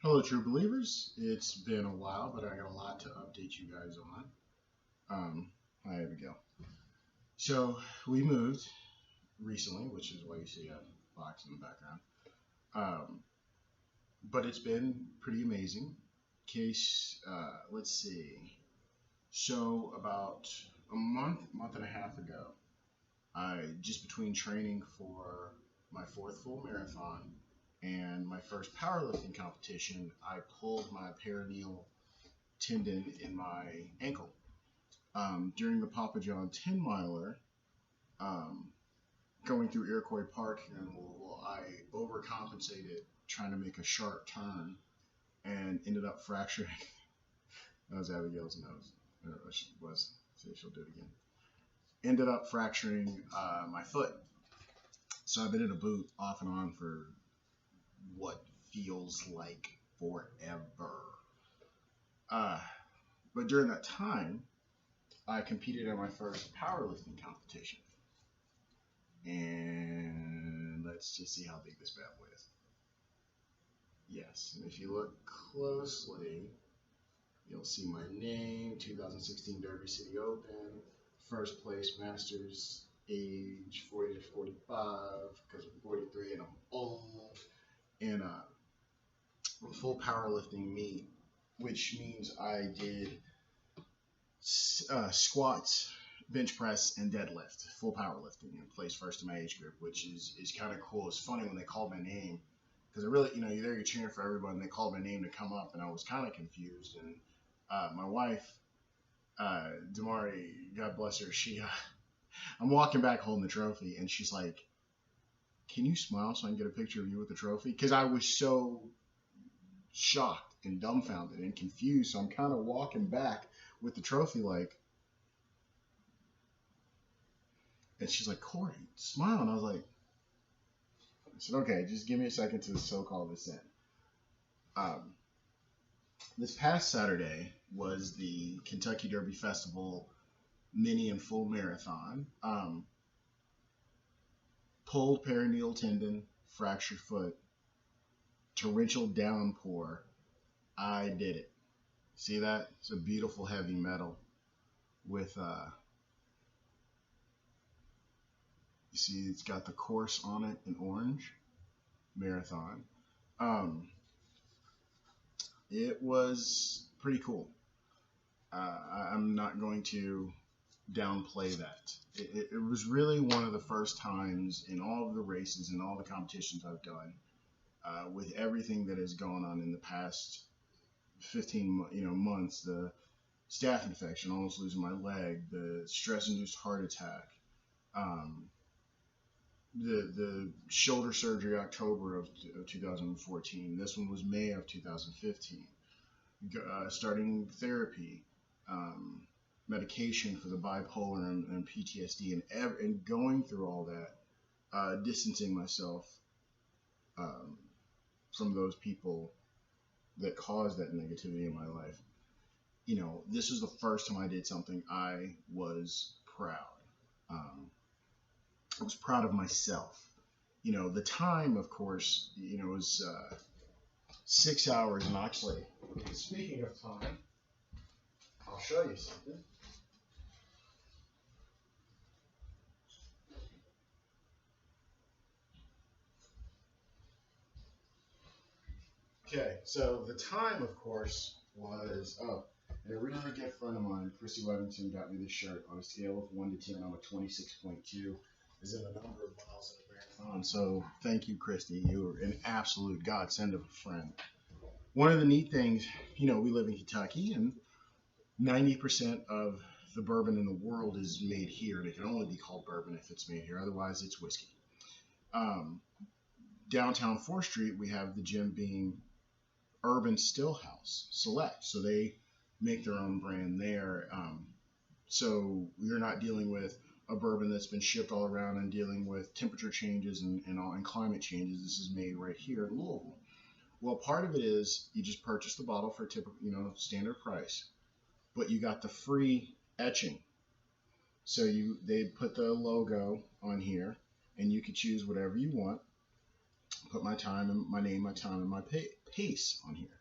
Hello, true believers. It's been a while, but I got a lot to update you guys on. There we go. So we moved recently, which is why you see a box in the background. Um, but it's been pretty amazing. Let's see. So about a month and a half ago, I just between training for my fourth full marathon and my first powerlifting competition, I pulled my peroneal tendon in my ankle. During the Papa John 10 miler, um, going through Iroquois Park here in Louisville, I overcompensated trying to make a sharp turn and ended up fracturing. That was Abigail's nose. Or she was. See if she'll do it again. Ended up fracturing my foot. So I've been in a boot off and on for what feels like forever. But during that time, I competed in my first powerlifting competition. And let's just see how big this bad boy is. Yes, and if you look closely, you'll see my name, 2016 Derby City Open, first place Masters, age 40 to 45, because I'm 43 and I'm old, and a full powerlifting meet, which means I did squats, bench press, and deadlift, full powerlifting, and placed first in my age group, which is kind of cool. It's funny when they called my name, because I really, you're there, you're cheering for everyone, and they called my name to come up, and I was kind of confused. And my wife, Damari, God bless her, I'm walking back holding the trophy, and she's like, "Can you smile so I can get a picture of you with the trophy?" Because I was so shocked and dumbfounded and confused, so I'm kind of walking back with the trophy and she's like, "Corey, smile." And I was like, I said, "Okay, just give me a second to so-call this in." This past Saturday was the Kentucky Derby Festival mini and full marathon. Pulled peroneal tendon, fractured foot, torrential downpour. I did it. See that? It's a beautiful heavy metal with, you see it's got the course on it in orange, marathon. It was pretty cool. I'm not going to downplay that. It was really one of the first times in all of the races and all the competitions I've done, with everything that has gone on in the past 15 months, the staph infection, almost losing my leg, the stress-induced heart attack, the shoulder surgery October of 2014. This one was May of 2015. Starting therapy, medication for the bipolar and PTSD, and going through all that, distancing myself from those people that caused that negativity in my life. This was the first time I did something I was proud. I was proud of myself. The time, of course, was 6 hours. And actually, speaking of time, I'll show you something. Okay, so the time, of course, was, and a really good friend of mine, Christy Weddington, got me this shirt. On a scale of 1 to 10, I'm a 26.2, is in the number of miles in a marathon. So thank you, Christy. You were an absolute godsend of a friend. One of the neat things, we live in Kentucky, and 90% of the bourbon in the world is made here, and it can only be called bourbon if it's made here. Otherwise, it's whiskey. Downtown 4th Street, we have the Jim Beam Urban Stillhouse Select. So they make their own brand there. So you're not dealing with a bourbon that's been shipped all around and dealing with temperature changes and climate changes. This is made right here in Louisville. Well, part of it is you just purchase the bottle for a typical, standard price, but you got the free etching. So they put the logo on here, and you can choose whatever you want. Put my time and my name, my time, and my pace on here.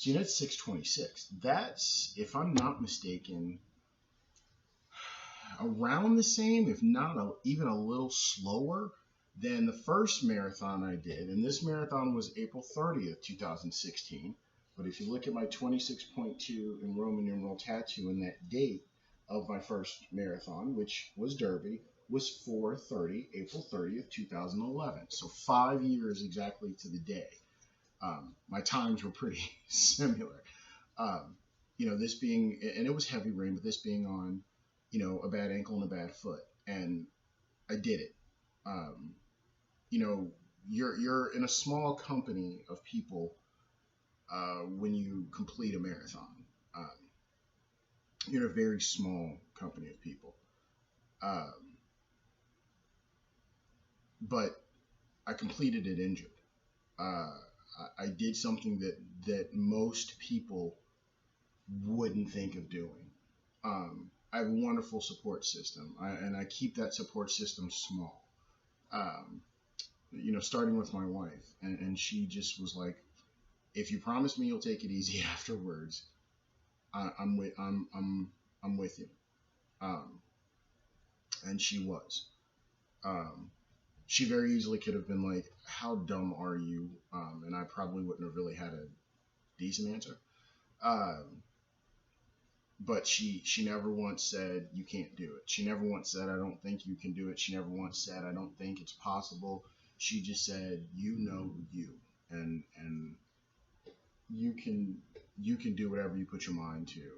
So you know it's 6:26. That's, if I'm not mistaken, around the same, if not even a little slower than the first marathon I did. And this marathon was April 30th, 2016. But if you look at my 26.2 in Roman numeral tattoo, and that date of my first marathon, which was Derby, was 4:30, April 30th, 2011. So 5 years exactly to the day. My times were pretty similar. Um, this being, and it was heavy rain, but this being on, a bad ankle and a bad foot, and I did it. Um, you're in a small company of people when you complete a marathon. Um, you're in a very small company of people. Um, but I completed it injured. I did something that most people wouldn't think of doing. I have a wonderful support system, and I keep that support system small. Um, Starting with my wife, and she just was like, "If you promise me you'll take it easy afterwards, I'm with you." Um, and she was. Um, she very easily could have been like, "How dumb are you?" And I probably wouldn't have really had a decent answer. Um, but she never once said you can't do it. She never once said I don't think you can do it. She never once said I don't think it's possible. She just said you, and you can do whatever you put your mind to.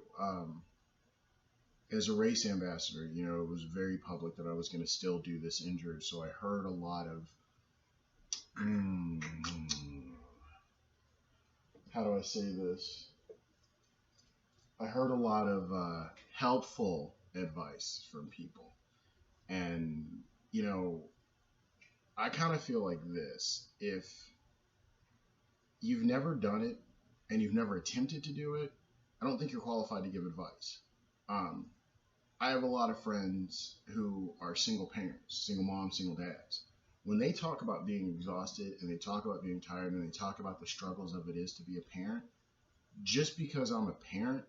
As a race ambassador, it was very public that I was going to still do this injured. So I heard a lot of how do I say this? I heard a lot of helpful advice from people. And, I kind of feel like this. If you've never done it and you've never attempted to do it, I don't think you're qualified to give advice. I have a lot of friends who are single parents, single moms, single dads. When they talk about being exhausted and they talk about being tired and they talk about the struggles of it is to be a parent, just because I'm a parent,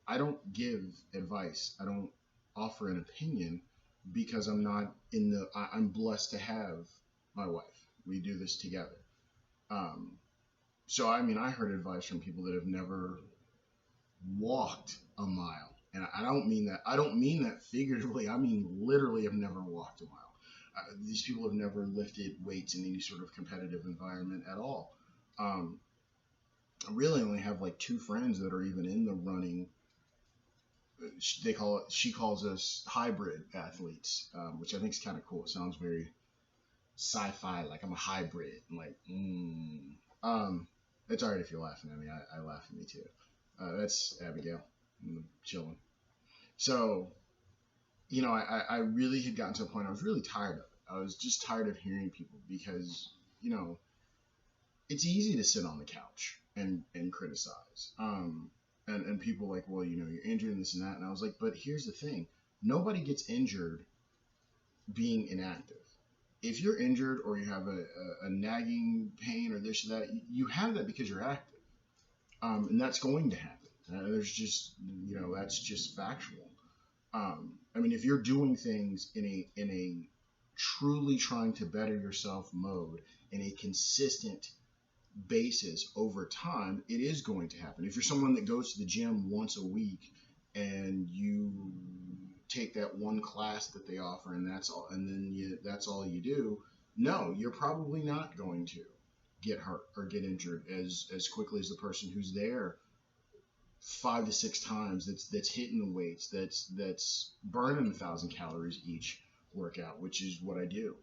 I don't give advice. I don't offer an opinion because I'm not I'm blessed to have my wife. We do this together. So, I heard advice from people that have never walked a mile. And I don't mean that figuratively. I mean, literally have never walked a mile. These people have never lifted weights in any sort of competitive environment at all. I really only have like two friends that are even in the running. She calls us hybrid athletes, which I think is kind of cool. It sounds very sci-fi, like I'm a hybrid. I'm like, it's all right if you're laughing at me. I laugh at me too. That's Abigail. I'm chilling. So, I really had gotten to a point I was really tired of it. I was just tired of hearing people because, it's easy to sit on the couch and criticize. And people like, well, you're injured and this and that. And I was like, but here's the thing. Nobody gets injured being inactive. If you're injured or you have a nagging pain or this or that, you have that because you're active. And that's going to happen. There's just, that's just factual. If you're doing things in a truly trying to better yourself mode in a consistent basis over time, it is going to happen. If you're someone that goes to the gym once a week and you take that one class that they offer and that's all, and then that's all you do, no, you're probably not going to get hurt or get injured as quickly as the person who's there 5 to 6 times, that's hitting the weights, that's burning 1,000 calories each workout, which is what I do.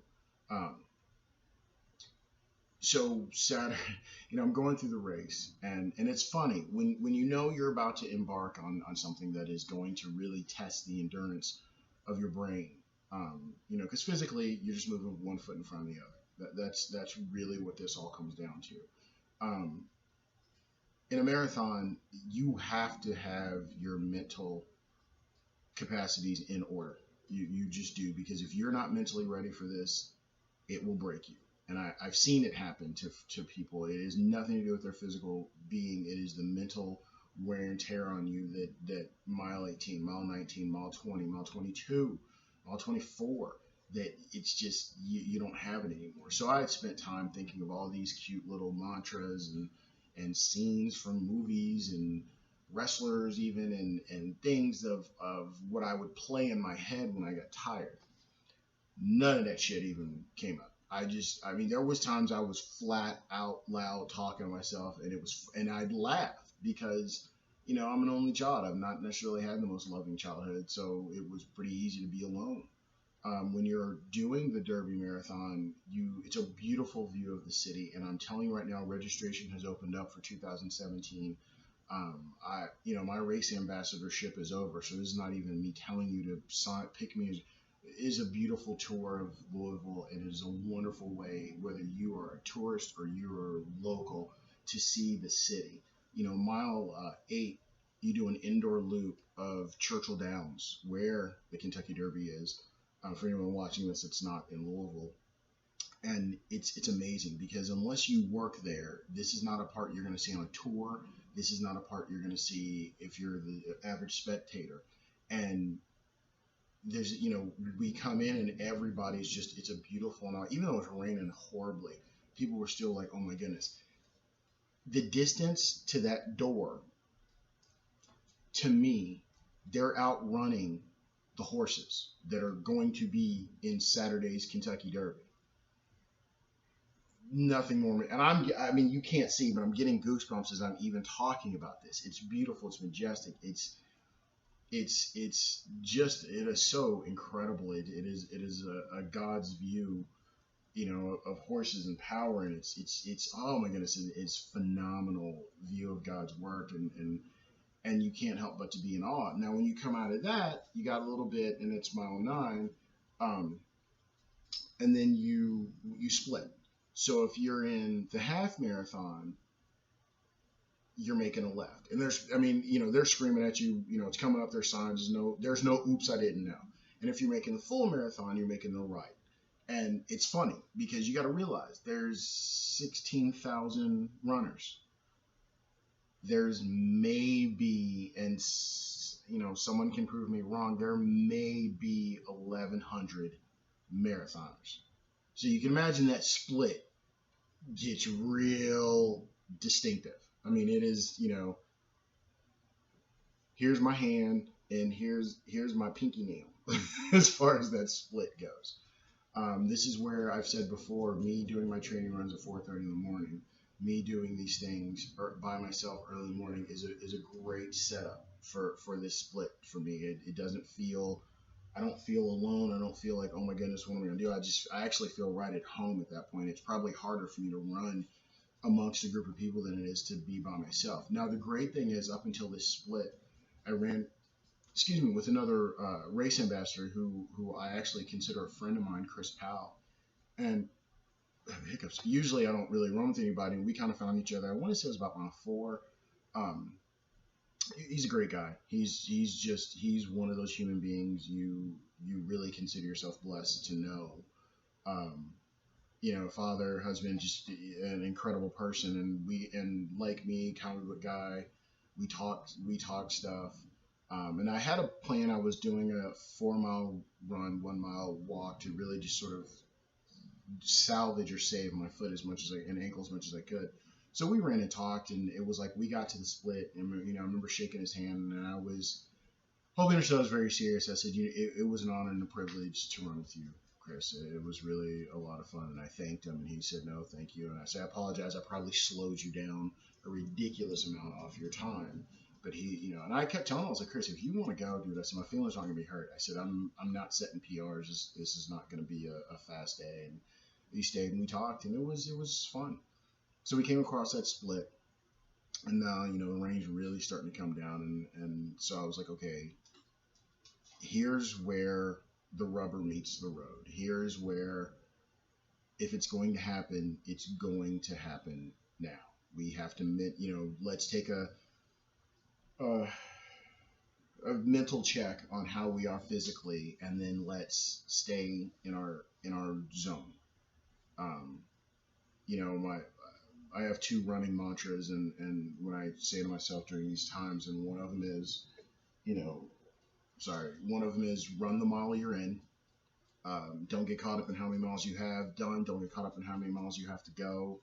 So Saturday, I'm going through the race, and it's funny when you're about to embark on something that is going to really test the endurance of your brain, because physically you're just moving one foot in front of the other. That's really what this all comes down to. In a marathon, you have to have your mental capacities in order. You just do, because if you're not mentally ready for this, it will break you. And I've seen it happen to people. It has nothing to do with their physical being. It is the mental wear and tear on you that mile 18, mile 19, mile 20, mile 22, mile 24, that it's just, you don't have it anymore. So I had spent time thinking of all these cute little mantras and scenes from movies and wrestlers even, and things of what I would play in my head when I got tired. None of that shit even came up. I mean, there was times I was flat out loud talking to myself, and I'd laugh because, I'm an only child. I've not necessarily had the most loving childhood, so it was pretty easy to be alone. When you're doing the Derby Marathon, it's a beautiful view of the city, and I'm telling you right now, registration has opened up for 2017. My race ambassadorship is over, so this is not even me telling you to pick me. It is a beautiful tour of Louisville, and it is a wonderful way, whether you are a tourist or you're local, to see the city. Mile 8, you do an indoor loop of Churchill Downs, where the Kentucky Derby is. For anyone watching this, it's not in Louisville. And it's amazing because unless you work there, this is not a part you're going to see on a tour. This is not a part you're going to see if you're the average spectator. And there's, we come in and everybody's just, it's a beautiful night. Even though it's raining horribly, people were still like, oh my goodness. The distance to that door, to me, they're outrunning the horses that are going to be in Saturday's Kentucky Derby. Nothing more. And I mean, you can't see, but I'm getting goosebumps as I'm even talking about this. It's beautiful. It's majestic. It's just, it is so incredible. It is a God's view, of horses and power. And it's oh my goodness, it's phenomenal view of God's work. And you can't help but to be in awe. Now, when you come out of that, you got a little bit, and it's mile 9, and then you split. So if you're in the half marathon, you're making a left, and they're screaming at you. It's coming up. There's signs. There's no oops, I didn't know. And if you're making the full marathon, you're making the right. And it's funny because you got to realize there's 16,000 runners. There's maybe, and someone can prove me wrong, there may be 1,100 marathoners. So you can imagine that split gets real distinctive. I mean, it is, here's my hand and here's my pinky nail as far as that split goes. This is where I've said before, me doing my training runs at 4:30 in the morning, me doing these things by myself early in the morning is a great setup for this split for me. It doesn't feel, I don't feel alone. I don't feel like, oh my goodness, what am I going to do? I actually feel right at home at that point. It's probably harder for me to run amongst a group of people than it is to be by myself. Now, the great thing is, up until this split, I ran, with another race ambassador who I actually consider a friend of mine, Chris Powell. And hiccups. Usually I don't really run with anybody, and we kind of found each other. I want to say it was about mile 4. He's a great guy. He's one of those human beings you really consider yourself blessed to know. Father, husband, just an incredible person, and like me, comic book guy. We talked stuff. And I had a plan. I was doing a 4-mile run, 1-mile walk to really just sort of salvage or save my foot and ankle as much as I could. So we ran and talked, and it was like we got to the split, and I remember shaking his hand, and I was hoping I was very serious. I said, it was an honor and a privilege to run with you, Chris. It was really a lot of fun, and I thanked him, and he said, no, thank you. And I said, I apologize. I probably slowed you down a ridiculous amount off your time. But he, and I kept telling him, I was like, Chris, if you want to go, dude, I said, my feelings aren't going to be hurt. I said, I'm not setting PRs. This is not going to be a fast day. And he stayed, and we talked, and it was fun. So we came across that split, and now, the rain's really starting to come down, and so I was like, okay, here's where the rubber meets the road. Here's where, if it's going to happen, it's going to happen now. We have to, let's take a mental check on how we are physically, and then let's stay in our zone. I have two running mantras, and when I say to myself during these times, and one of them is, you know, one of them is run the mile you're in. Don't get caught up in how many miles you have done. Don't get caught up in how many miles you have to go.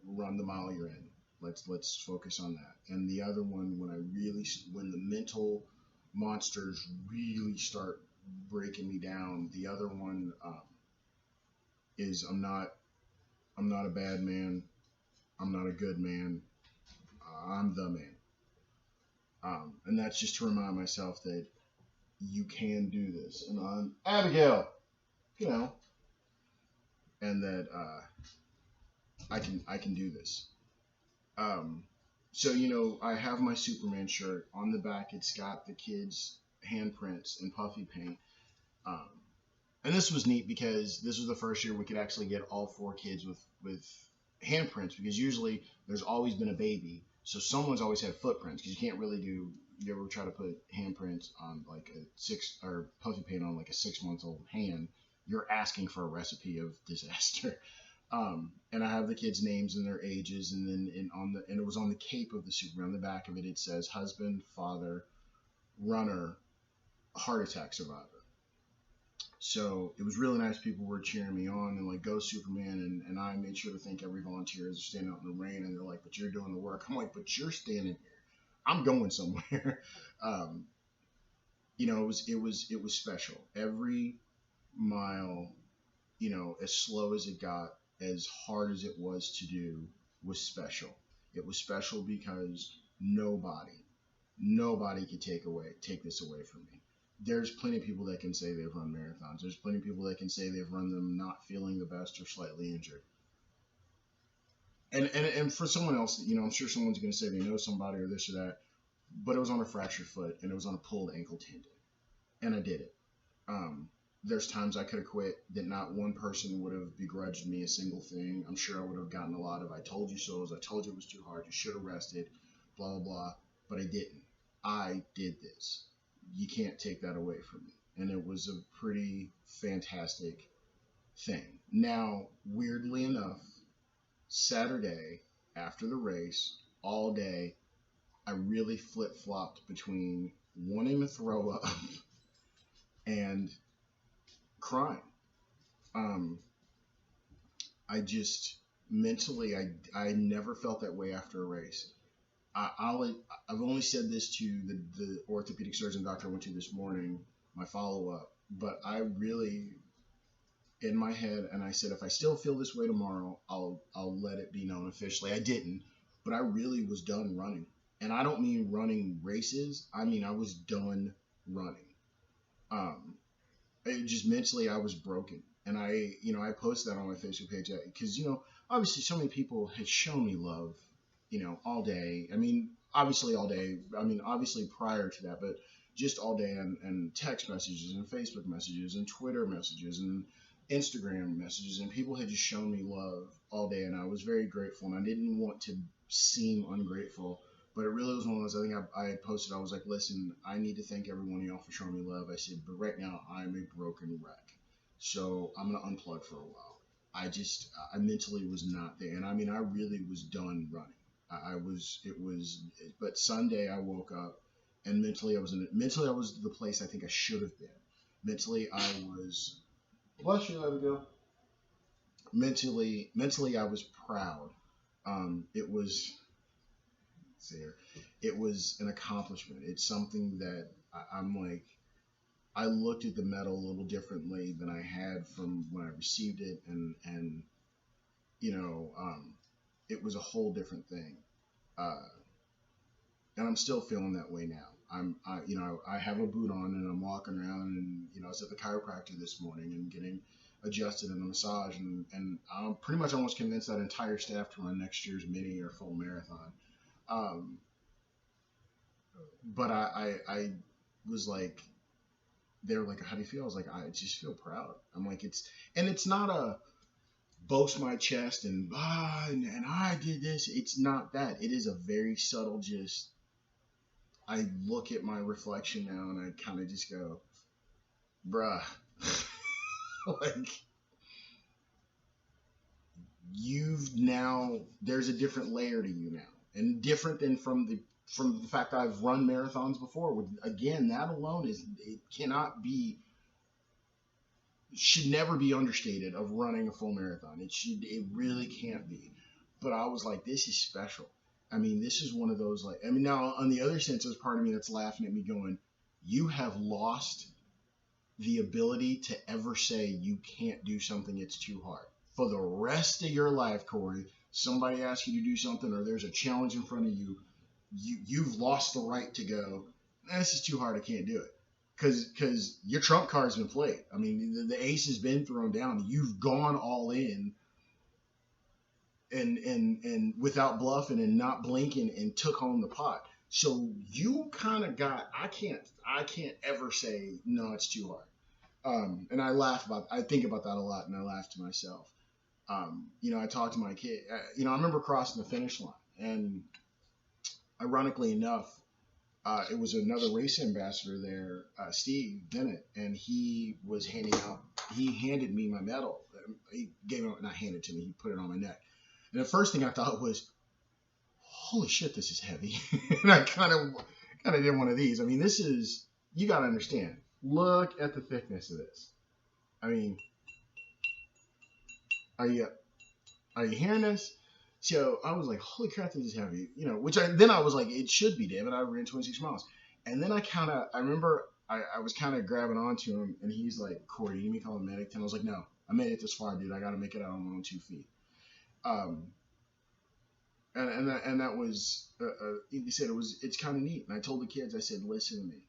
Run the mile you're in. Let's focus on that. And the other one, when the mental monsters really start breaking me down, the other one is I'm not a bad man. I'm not a good man. I'm the man. And that's just to remind myself that you can do this. And I'm Abigail, you know, and that I can do this. Um, so I have my Superman shirt on the back. It's got the kids' handprints and puffy paint. Um, and this was neat because this was the first year we could actually get all four kids with handprints, because usually there's always been a baby, so someone's always had footprints, because you can't really do. You ever try to put handprints on like a six or puffy paint on like a 6 month old hand? You're asking for a recipe of disaster. And I have the kids' names and their ages, and then and it was on the cape of the Superman. On the back of it, it says husband, father, runner, heart attack survivor. So it was really nice. People were cheering me on and like, go Superman. And I made sure to thank every volunteer as they're standing out in the rain, and they're like, but you're doing the work. I'm like, but you're standing here. I'm going somewhere. um, it was special. Every mile, as slow as it got, as hard as it was to do, was special. It was special because nobody could take this away from me. There's plenty of people that can say they've run marathons. There's plenty of people that can say they've run them not feeling the best or slightly injured. And for someone else, I'm sure someone's going to say they know somebody or this or that, but it was on a fractured foot and it was on a pulled ankle tendon, and I did it. There's times I could have quit that not one person would have begrudged me a single thing. I'm sure I would have gotten a lot of "I told you so," "I told you it was too hard, you should have rested," blah blah blah, but I didn't. I did this. You can't take that away from me, and it was a pretty fantastic thing. Now, weirdly enough, Saturday after the race, all day, I really flip flopped between wanting to throw up and crying. Um, I just mentally, I never felt that way after a race. I've only said this to the orthopedic surgeon doctor I went to this morning, my follow up, but I really, in my head, and I said, if I still feel this way tomorrow, I'll let it be known officially. I didn't, but I really was done running. And I don't mean running races. I mean, I was done running. Um, it just mentally, I was broken. And I posted that on my Facebook page because, obviously so many people had shown me love, all day. I mean, obviously all day. I mean, obviously prior to that, but just all day, and text messages and Facebook messages and Twitter messages and Instagram messages, and people had just shown me love all day, and I was very grateful, and I didn't want to seem ungrateful, but it really was one of those. I think I had posted, I was like, listen, I need to thank every one of y'all for showing me love. I said, but right now I'm a broken wreck, so I'm gonna unplug for a while. I mentally was not there, and I mean, I really was done running. But Sunday I woke up, and mentally I was the place I think I should have been. Mentally I was, bless you, Abigail. Mentally I was proud. It was, there, it was an accomplishment. It's something that I'm like, I looked at the medal a little differently than I had from when I received it, and you know, it was a whole different thing. Uh, and I'm still feeling that way now. I have a boot on and I'm walking around, and I was at the chiropractor this morning and getting adjusted in a massage, and I'm pretty much almost convinced that entire staff to run next year's mini or full marathon. Um, but I was like, they were like, how do you feel? I was like, I just feel proud. I'm like, it's not a boast my chest and I did this. It's not that. It is a very subtle, just, I look at my reflection now and I kind of just go, bruh, like, there's a different layer to you now, and different than from the fact I've run marathons before. With again, that alone it cannot be should never be understated of running a full marathon. It really can't be. But I was like, this is special. I mean, this is one of those like I mean now on the other sense, there's part of me that's laughing at me going, you have lost the ability to ever say you can't do something, it's too hard. For the rest of your life, Corey, somebody asks you to do something or there's a challenge in front of you, you've lost the right to go, this is too hard, I can't do it. Because your trump card's been played. I mean, the ace has been thrown down. You've gone all in and without bluffing and not blinking and took home the pot. So you kind of got, I can't ever say, no, it's too hard. And I think about that a lot and I laugh to myself. I talk to my kid, I remember crossing the finish line and ironically enough, it was another race ambassador there, Steve Bennett, and he handed me my medal. He gave it, not handed it to me, he put it on my neck. And the first thing I thought was, holy shit, this is heavy. And I kind of did one of these. I mean, you got to understand, look at the thickness of this. I mean, are you hearing this? So I was like, holy crap, this is heavy, then I was like, it should be, David. I ran 26 miles. And then I remember I was kind of grabbing onto him and he's like, Corey, you need me to call a medic? And I was like, no, I made it this far, dude. I got to make it out on my own 2 feet. And that was, he said it's kind of neat. And I told the kids, I said, listen to me.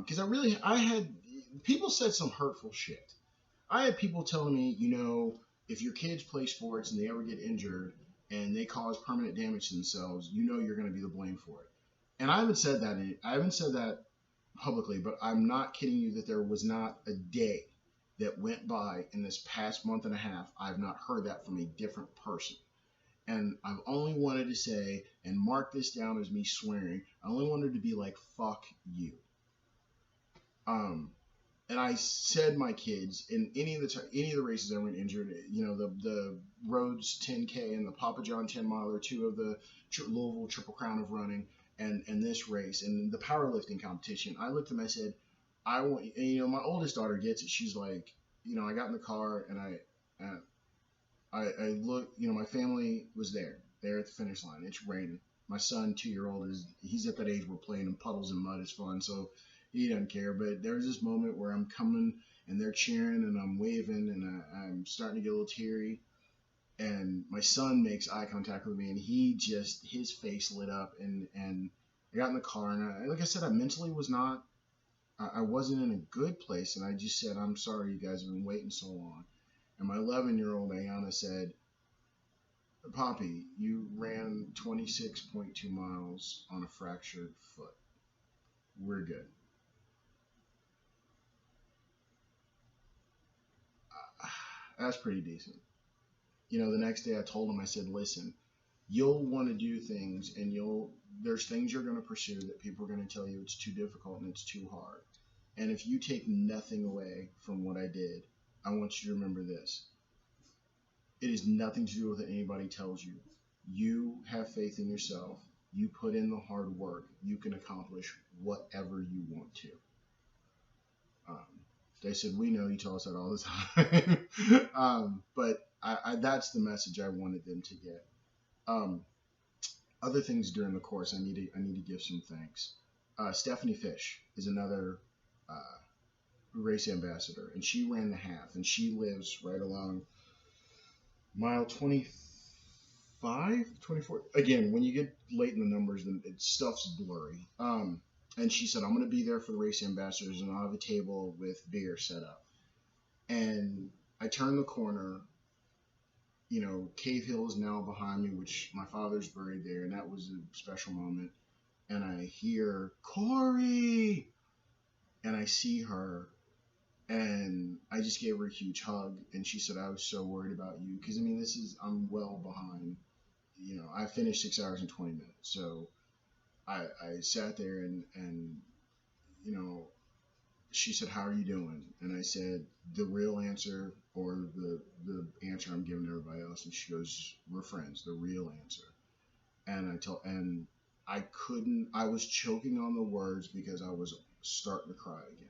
Cause I had, people said some hurtful shit. I had people telling me, if your kids play sports and they ever get injured and they cause permanent damage to themselves, you're going to be the blame for it. And I haven't said that publicly, but I'm not kidding you that there was not a day that went by in this past month and a half I've not heard that from a different person. And I've only wanted to say, and mark this down as me swearing, I only wanted to be like, fuck you. And I said my kids in any of the races I went injured, the Rhodes 10K and the Papa John 10 miler, 2 of the Louisville Triple Crown of running, and this race and the powerlifting competition. I looked at them, I said, I want, my oldest daughter gets it. She's like, I got in the car and I looked, my family was there at the finish line. It's raining. My son, 2-year-old, he's at that age where playing in puddles and mud is fun. So he doesn't care. But there's this moment where I'm coming and they're cheering and I'm waving and I'm starting to get a little teary. And my son makes eye contact with me and his face lit up and I got in the car and like I said, I mentally was not, I wasn't in a good place. And I just said, I'm sorry you guys have been waiting so long. And my 11-year-old Ayana said, Poppy, you ran 26.2 miles on a fractured foot. We're good. That's pretty decent. The next day I told him, I said, listen, you'll want to do things and there's things you're going to pursue that people are going to tell you it's too difficult and it's too hard. And if you take nothing away from what I did, I want you to remember this. It has nothing to do with what anybody tells you. You have faith in yourself. You put in the hard work. You can accomplish whatever you want to. They said, we know you tell us that all the time. But that's the message I wanted them to get. Other things during the course, I need to give some thanks. Stephanie Fish is another race ambassador, and she ran the half, and she lives right along mile 25, 24. Again, when you get late in the numbers, then stuff's blurry. And she said, I'm going to be there for the race ambassadors, and I'll have a table with beer set up. And I turn the corner, Cave Hill is now behind me, which my father's buried there, and that was a special moment. And I hear, Corey! And I see her, and I just gave her a huge hug, and she said, I was so worried about you, because, I'm well behind. I finished 6 hours and 20 minutes, so I sat there and she said, "How are you doing?" And I said, "The real answer, or the answer I'm giving everybody else." And she goes, "We're friends. The real answer." And I couldn't. I was choking on the words because I was starting to cry again.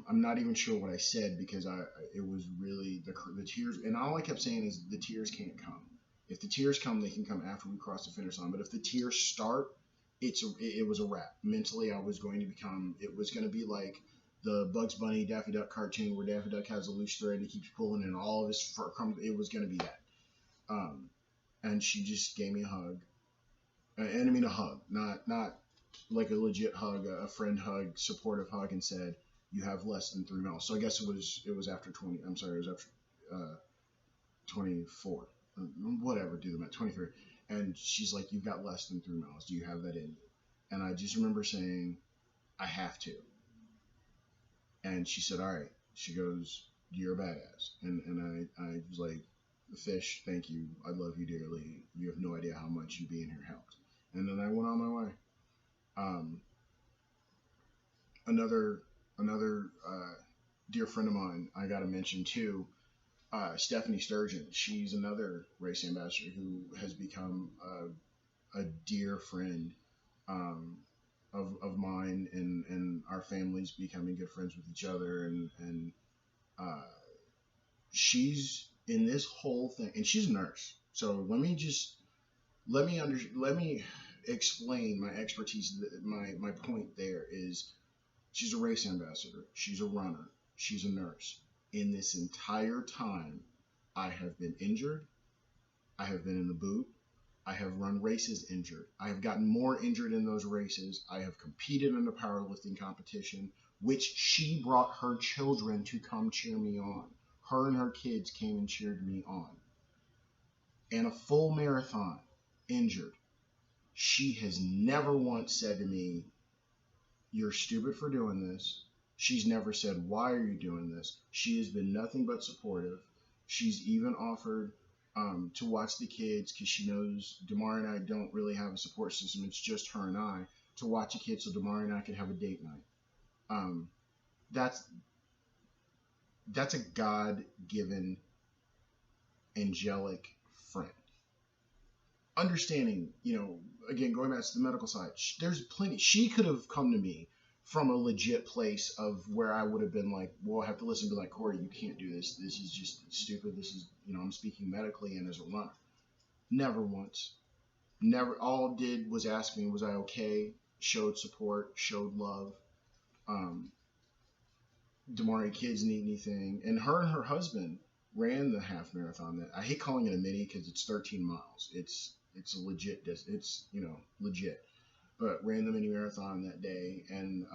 I'm not even sure what I said because it was really the tears, and all I kept saying is the tears can't come. If the tears come, they can come after we cross the finish line. But if the tears start, it was a wrap. Mentally, I was going to become. It was going to be like the Bugs Bunny Daffy Duck cartoon where Daffy Duck has a loose thread and he keeps pulling, and all of his fur comes. It was going to be that. Um, and she just gave me a hug, and I mean a hug, not like a legit hug, a friend hug, supportive hug, and said, "You have less than 3 miles." So I guess it was after 20. I'm sorry, it was after 24, whatever. Do them at 23. And she's like, "You've got less than 3 miles. Do you have that in you?" And I just remember saying, "I have to." And she said, "All right." She goes, "You're a badass." And I was like, "Fish, thank you. I love you dearly. You have no idea how much you being here helped." And then I went on my way. Um, another dear friend of mine I got to mention too, Stephanie Sturgeon. She's another race ambassador who has become a dear friend um, of mine, and our families becoming good friends with each other. And uh, she's in this whole thing, and she's a nurse. So let me explain my expertise. My point there is she's a race ambassador. She's a runner. She's a nurse. In this entire time, I have been injured. I have been in the boot. I have run races injured. I have gotten more injured in those races. I have competed in a powerlifting competition, which she brought her children to come cheer me on. Her and her kids came and cheered me on. And a full marathon, injured. She has never once said to me, "You're stupid for doing this." She's never said, "Why are you doing this?" She has been nothing but supportive. She's even offered to watch the kids because she knows Damari and I don't really have a support system. It's just her and I to watch the kids so Damari and I can have a date night. Um, that's a God-given angelic friend. Understanding, again, going back to the medical side, there's plenty. She could have come to me from a legit place of where I would have been like, well, I have to listen to like, "Corey, you can't do this. This is just stupid. This is, I'm speaking medically and as a runner." Never once. Never. All did was ask me, was I okay? Showed support, showed love. Um, Damari, kids need anything. And her husband ran the half marathon. I hate calling it a mini because it's 13 miles. It's a legit, it's, legit. But ran the mini marathon that day, and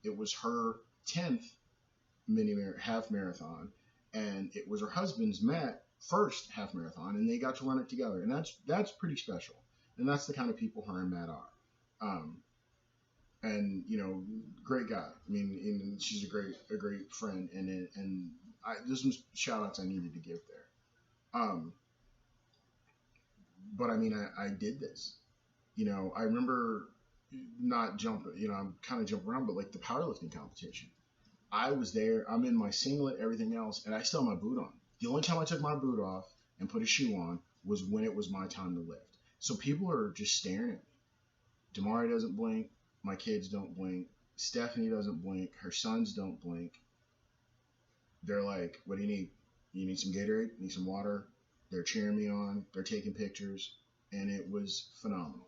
it was her 10th half marathon, and it was her husband's first half marathon, and they got to run it together, and that's pretty special, and that's the kind of people her and Matt are. And great guy. I mean, and she's a great friend, and there's some shout outs I needed to give there. But I mean, I did this. I remember not jumping. I'm kind of jumping around, but like the powerlifting competition, I was there. I'm in my singlet, everything else, and I still have my boot on. The only time I took my boot off and put a shoe on was when it was my time to lift. So people are just staring at me. Damari doesn't blink. My kids don't blink. Stephanie doesn't blink. Her sons don't blink. They're like, "What do you need? You need some Gatorade? You need some water?" They're cheering me on. They're taking pictures. And it was phenomenal.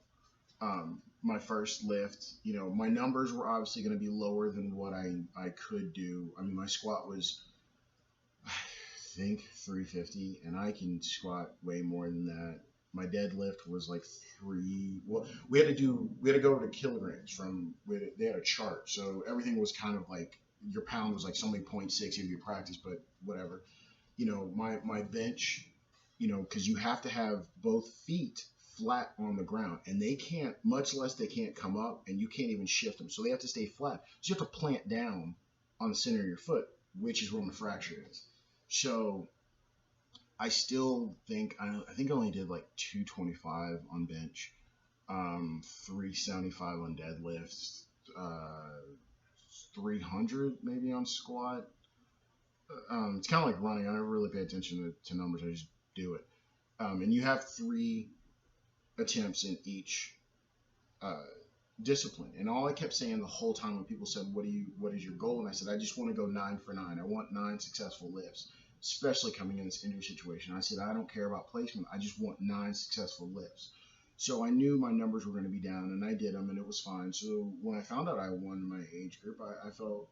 My first lift, my numbers were obviously going to be lower than what I could do. I mean, my squat was, I think, 350, and I can squat way more than that. My deadlift was like 3. Well, we had to go to kilograms they had a chart, so everything was kind of like your pound was like something 0.6 of your practice, but whatever. My bench, because you have to have both feet flat on the ground, and they can't, much less they can't come up, and you can't even shift them, so they have to stay flat. So you have to plant down on the center of your foot, which is where my fracture is. So I still think I only did like 225 on bench, 375 on deadlifts, 300 maybe on squat. It's kind of like running. I never really pay attention to numbers. I just do it. And you have 3 attempts in each uh, discipline. And all I kept saying the whole time when people said, what is your goal? And I said, I just want to go 9 for 9. I want 9 successful lifts, especially coming in this injury situation. I said, I don't care about placement. I just want 9 successful lifts. So I knew my numbers were going to be down, and I did them, and it was fine. So when I found out I won my age group, I felt,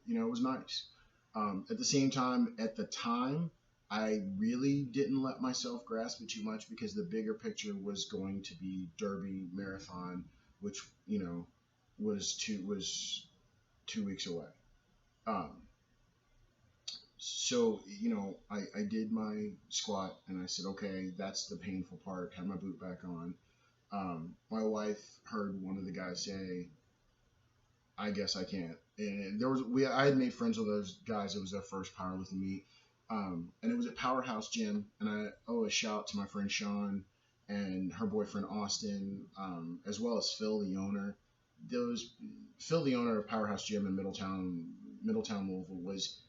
it was nice. At the same time, I really didn't let myself grasp it too much because the bigger picture was going to be Derby Marathon, which was 2 weeks away. So I did my squat and I said, okay, that's the painful part. Had my boot back on. My wife heard one of the guys say, I guess I can't. And I had made friends with those guys. It was their first powerlifting meet. And it was at Powerhouse Gym, and I owe a shout to my friend Sean and her boyfriend Austin, as well as Phil, the owner. Phil, the owner of Powerhouse Gym in Middletown, Louisville, was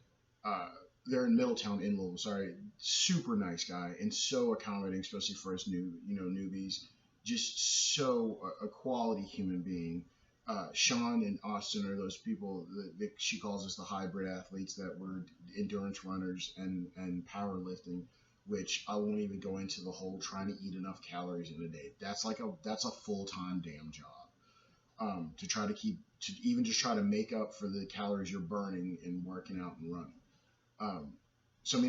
they're in Middletown in Louisville. Sorry, super nice guy and so accommodating, especially for us newbies. Just so a quality human being. Sean and Austin are those people that she calls us the hybrid athletes that were endurance runners and powerlifting, which I won't even go into the whole trying to eat enough calories in a day. That's a full-time damn job. To try to make up for the calories you're burning in working out and running. So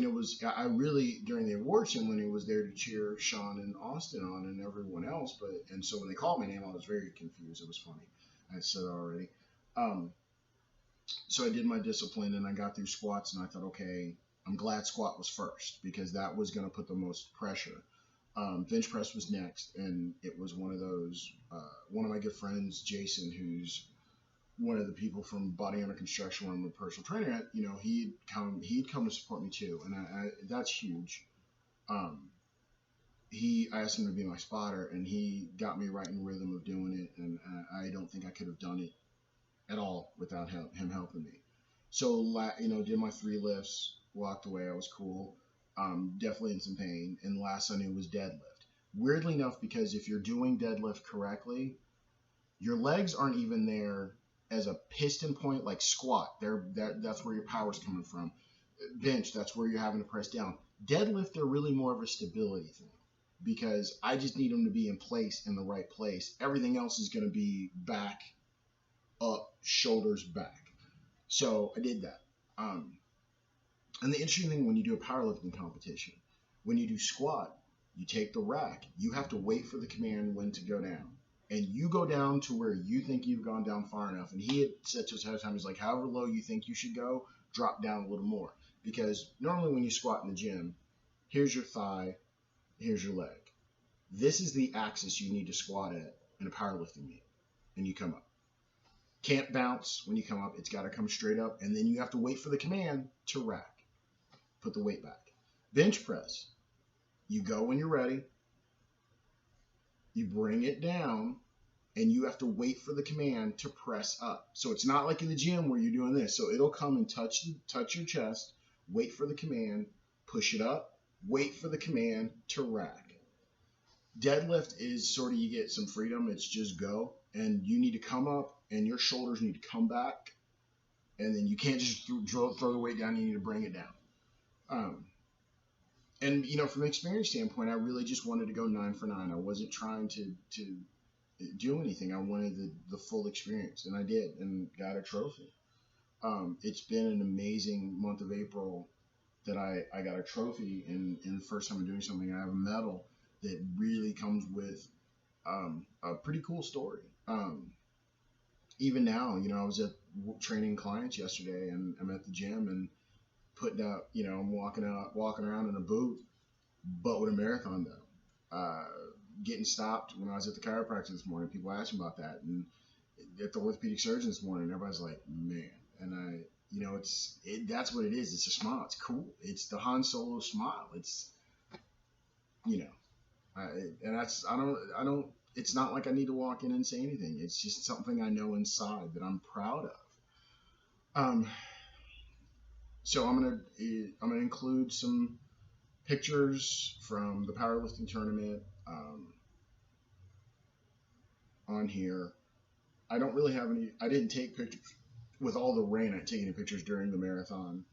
I really, during the award ceremony, was there to cheer Sean and Austin on and everyone else. And so when they called my name, I was very confused. It was funny. I said already. So I did my discipline and I got through squats and I thought, okay, I'm glad squat was first because that was going to put the most pressure. Bench press was next, and it was one of those. One of my good friends, Jason, who's one of the people from Body Under Construction where I'm a personal trainer at, he'd come to support me too, and that's huge. I asked him to be my spotter, and he got me right in the rhythm of doing it, and I don't think I could have done it at all without him helping me. So, did my 3 lifts, walked away, I was cool, definitely in some pain, and last I knew was deadlift. Weirdly enough, because if you're doing deadlift correctly, your legs aren't even there as a piston point like squat. That's where your power's coming from. Bench, that's where you're having to press down. Deadlift, they're really more of a stability thing. Because I just need them to be in place, in the right place. Everything else is going to be back, up, shoulders back. So I did that. And the interesting thing when you do a powerlifting competition, when you do squat, you take the rack. You have to wait for the command when to go down. And you go down to where you think you've gone down far enough. And he had said to us ahead of time, he's like, however low you think you should go, drop down a little more. Because normally when you squat in the gym, here's your thigh, here's your leg. This is the axis you need to squat at in a powerlifting meet. And you come up. Can't bounce when you come up. It's got to come straight up. And then you have to wait for the command to rack. Put the weight back. Bench press. You go when you're ready. You bring it down. And you have to wait for the command to press up. So it's not like in the gym where you're doing this. So it'll come and touch your chest. Wait for the command. Push it up. Wait for the command to rack. Deadlift is sort of, you get some freedom. It's just go. And you need to come up and your shoulders need to come back. And then you can't just throw the weight down. You need to bring it down. And, from an experience standpoint, I really just wanted to go 9 for 9. I wasn't trying to do anything. I wanted the full experience. And I did and got a trophy. It's been an amazing month of April that I got a trophy. And the first time I'm doing something, I have a medal that really comes with a pretty cool story. Even now, I was at training clients yesterday, and I'm at the gym and putting out, I'm walking around in a booth, but with a marathon though. Getting stopped when I was at the chiropractor this morning. People asked me about that, and at the orthopedic surgeon this morning, everybody's like, man, and that's what it is. It's a smile. It's cool. It's the Han Solo smile. It's, it's not like I need to walk in and say anything. It's just something I know inside that I'm proud of. Um, so I'm gonna include some pictures from the powerlifting tournament on here. I don't really have any. I didn't take pictures with all the rain. I didn't take any pictures during the marathon.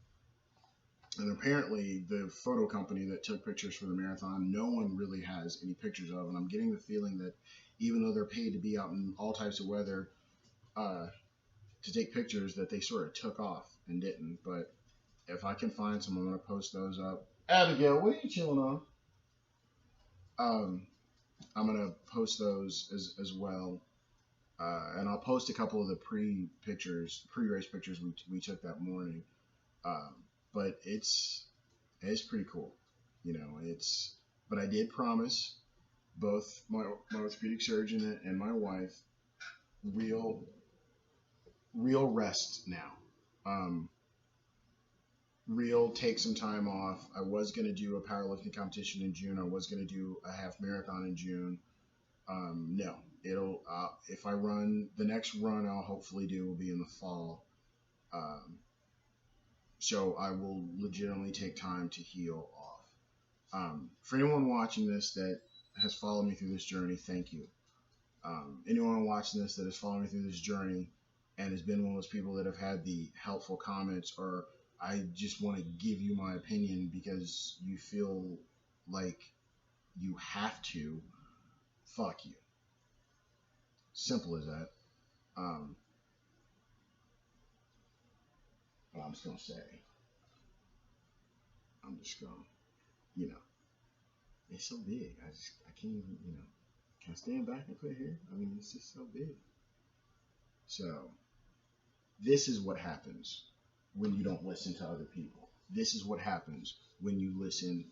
And apparently, the photo company that took pictures for the marathon, no one really has any pictures of. And I'm getting the feeling that even though they're paid to be out in all types of weather uh, to take pictures, that they sort of took off and didn't. But if I can find some, I'm going to post those up. Abigail, what are you chilling on? Um, I'm going to post those as well. And I'll post a couple of the pre-race pictures we took that morning. Um, but it's pretty cool, you know. But I did promise both my orthopedic surgeon and my wife real real rest now. Um, Real take some time off. I was gonna do a powerlifting competition in June. I was gonna do a half marathon in June. No, it'll if I run the next run, I'll hopefully do will be in the fall. Um, so I will legitimately take time to heal off. For anyone watching this that has followed me through this journey, thank you. Anyone watching this that has followed me through this journey and has been one of those people that have had the helpful comments, or I just want to give you my opinion because you feel like you have to, fuck you. Simple as that. Um, well, I'm just going to say, I'm just going to, it's so big. I can't even, can I stand back and put it here? I mean, it's just so big. So, this is what happens when you don't listen to other people. This is what happens when you listen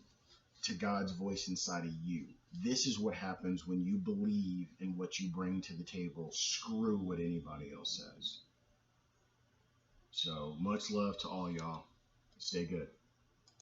to God's voice inside of you. This is what happens when you believe in what you bring to the table. Screw what anybody else says. So, much love to all y'all. Stay good.